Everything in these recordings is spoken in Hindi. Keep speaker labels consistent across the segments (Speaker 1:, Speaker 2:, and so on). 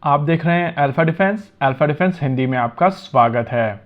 Speaker 1: आप देख रहे हैं अल्फा डिफेंस हिंदी में आपका स्वागत है।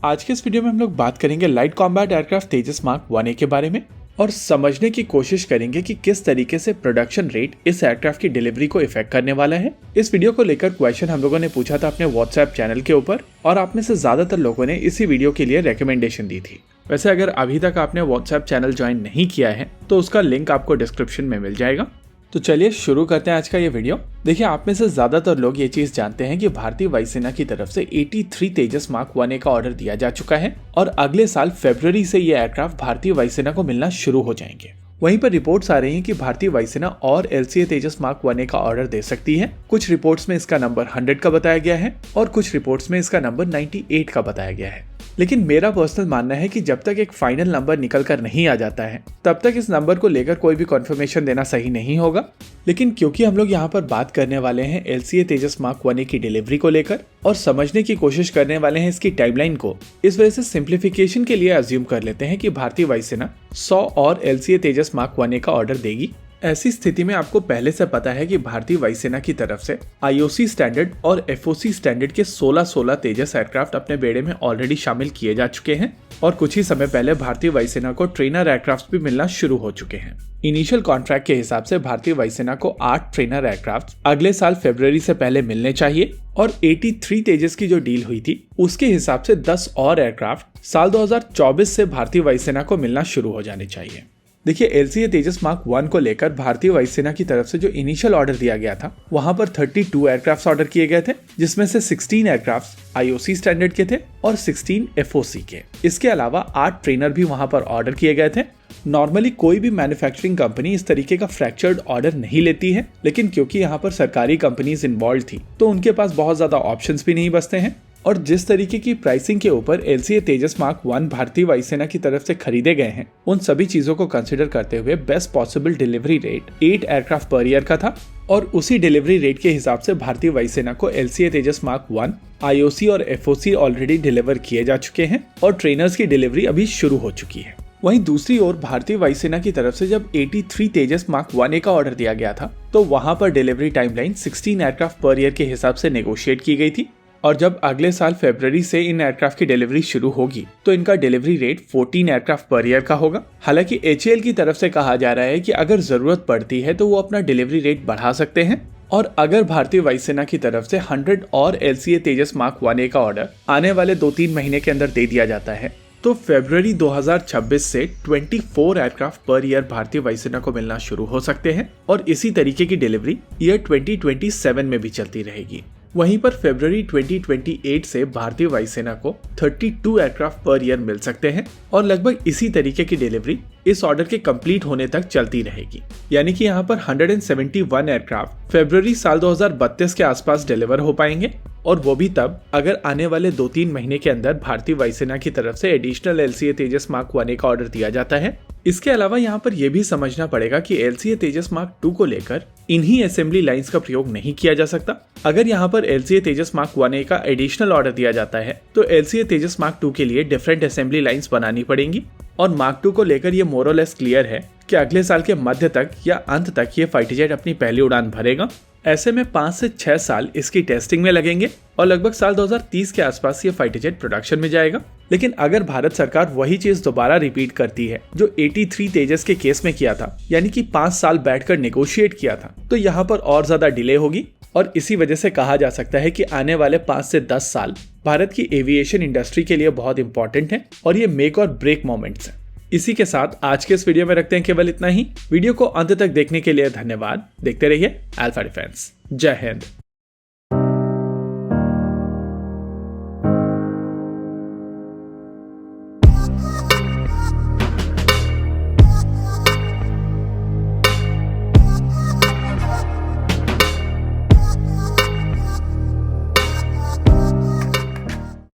Speaker 2: आज के इस वीडियो में हम लोग बात करेंगे लाइट कॉम्बैट एयरक्राफ्ट तेजस मार्क 1A के बारे में और समझने की कोशिश करेंगे कि किस तरीके से प्रोडक्शन रेट इस एयरक्राफ्ट की डिलीवरी को इफेक्ट करने वाला है। इस वीडियो को लेकर क्वेश्चन हम लोगों ने पूछा था अपने व्हाट्सएप चैनल के ऊपर और आप में से ज्यादातर लोगों ने इसी वीडियो के लिए रिकमेंडेशन दी थी। वैसे अगर अभी तक आपने व्हाट्सएप चैनल ज्वाइन नहीं किया है तो उसका लिंक आपको डिस्क्रिप्शन में मिल जाएगा। तो चलिए शुरू करते हैं आज का ये वीडियो। देखिए, आप में से ज्यादातर लोग ये चीज जानते हैं कि भारतीय वायुसेना की तरफ से 83 तेजस मार्क 1A का ऑर्डर दिया जा चुका है और अगले साल फरवरी से ये एयरक्राफ्ट भारतीय वायुसेना को मिलना शुरू हो जाएंगे। वहीं पर रिपोर्ट्स आ रही हैं कि भारतीय वायुसेना और LCA तेजस मार्क 1A का ऑर्डर दे सकती है। कुछ रिपोर्ट्स में इसका नंबर 100 का बताया गया है और कुछ रिपोर्ट्स में इसका नंबर 98 का बताया गया है। लेकिन मेरा पर्सनल मानना है कि जब तक एक फाइनल नंबर निकल कर नहीं आ जाता है तब तक इस नंबर को लेकर कोई भी कंफर्मेशन देना सही नहीं होगा। लेकिन क्योंकि हम लोग यहाँ पर बात करने वाले हैं LCA तेजस मार्क 1A की डिलीवरी को लेकर और समझने की कोशिश करने वाले हैं इसकी टाइमलाइन को, इस वजह से सिंप्लीफिकेशन के लिए अज्यूम कर लेते हैं कि भारतीय वायुसेना 100 और LCA तेजस मार्क 1A का ऑर्डर देगी। ऐसी स्थिति में आपको पहले से पता है कि भारतीय वायुसेना की तरफ से IOC स्टैंडर्ड और FOC स्टैंडर्ड के 16 तेजस एयरक्राफ्ट अपने बेड़े में ऑलरेडी शामिल किए जा चुके हैं और कुछ ही समय पहले भारतीय वायुसेना को ट्रेनर एयरक्राफ्ट भी मिलना शुरू हो चुके हैं। इनिशियल कॉन्ट्रैक्ट के हिसाब से भारतीय वायुसेना को 8 ट्रेनर एयरक्राफ्ट अगले साल फरवरी से पहले मिलने चाहिए और 83 तेजस की जो डील हुई थी उसके हिसाब से 10 और एयरक्राफ्ट साल 2024 से भारतीय वायुसेना को मिलना शुरू हो जाने चाहिए। देखिए, LCA तेजस मार्क 1 को लेकर भारतीय वायुसेना की तरफ से जो इनिशियल ऑर्डर दिया गया था वहां पर 32 एयरक्राफ्ट ऑर्डर किए गए थे, जिसमें से 16 एयरक्राफ्ट IOC स्टैंडर्ड के थे और 16 FOC के। इसके अलावा 8 ट्रेनर भी वहां पर ऑर्डर किए गए थे। नॉर्मली कोई भी मैन्युफैक्चरिंग कंपनी इस तरीके का फ्रैक्चर्ड ऑर्डर नहीं लेती है, लेकिन क्योंकि यहाँ पर सरकारी कंपनीज इन्वॉल्व थी तो उनके पास बहुत ज्यादा ऑप्शंस भी नहीं बचते हैं। और जिस तरीके की प्राइसिंग के ऊपर LCA तेजस मार्क 1 भारतीय वायुसेना की तरफ से खरीदे गए हैं, उन सभी चीजों को कंसिडर करते हुए best possible delivery rate 8 aircraft per year का था और उसी डिलीवरी रेट के हिसाब से भारतीय वायुसेना को LCA तेजस मार्क 1 IOC और FOC ऑलरेडी डिलीवर किए जा चुके हैं और ट्रेनर्स की डिलीवरी अभी शुरू हो चुकी है। वहीं दूसरी ओर भारतीय वायुसेना की तरफ से जब 83 तेजस मार्क 1A का ऑर्डर दिया गया था तो वहां पर delivery timeline 16 aircraft per year के हिसाब से नेगोशिएट की गई थी और जब अगले साल फरवरी से इन एयरक्राफ्ट की डिलीवरी शुरू होगी तो इनका delivery rate 14 aircraft per year का होगा। हालांकि HAL की तरफ से कहा जा रहा है कि अगर जरूरत पड़ती है तो वो अपना डिलीवरी रेट बढ़ा सकते हैं और अगर भारतीय वायुसेना की तरफ से 100 और LCA तेजस मार्क 1A का ऑर्डर आने वाले 2-3 महीने के अंदर दे दिया जाता है तो फरवरी 2026 से 24 एयरक्राफ्ट पर ईयर भारतीय वायुसेना को मिलना शुरू हो सकते हैं और इसी तरीके की डिलीवरी ईयर 2027 में भी चलती रहेगी। वहीं पर फरवरी 2028 से भारतीय वायुसेना को 32 एयरक्राफ्ट पर ईयर मिल सकते हैं और लगभग इसी तरीके की डिलीवरी इस ऑर्डर के कंप्लीट होने तक चलती रहेगी। यानी कि यहाँ पर 171 एयरक्राफ्ट फरवरी साल 2032 के आसपास डिलीवर हो पाएंगे और वो भी तब अगर आने वाले 2-3 महीने के अंदर भारतीय वायुसेना की तरफ से एडिशनल LCA तेजस मार्क 1A का ऑर्डर दिया जाता है। इसके अलावा यहाँ पर यह भी समझना पड़ेगा कि LCA तेजस मार्क 2 को लेकर इन्हीं असेंबली लाइंस का प्रयोग नहीं किया जा सकता। अगर यहाँ पर LCA तेजस मार्क 1A का एडिशनल ऑर्डर दिया जाता है तो LCA तेजस मार्क 2 के लिए डिफरेंट असेंबली लाइंस बनानी पड़ेंगी और मार्क 2 को लेकर ये मोर और लेस क्लियर है कि अगले साल के मध्य तक या अंत तक ये फाइटर जेट अपनी पहली उड़ान भरेगा। ऐसे में 5 से 6 साल इसकी टेस्टिंग में लगेंगे और लगभग साल 2030 के आसपास ये फाइटर जेट प्रोडक्शन में जाएगा। लेकिन अगर भारत सरकार वही चीज दोबारा रिपीट करती है जो 83 तेजस के केस में किया था, यानी कि 5 साल बैठकर नेगोशिएट किया था, तो यहाँ पर और ज्यादा डिले होगी और इसी वजह से कहा जा सकता है कि आने वाले 5 से 10 साल भारत की एविएशन इंडस्ट्री के लिए बहुत इंपॉर्टेंट है और ये मेक और ब्रेक मोमेंट्स हैं। इसी के साथ आज के इस वीडियो में रखते हैं केवल इतना ही। वीडियो को अंत तक देखने के लिए धन्यवाद। देखते रहिए अल्फा डिफेंस। जय हिंद।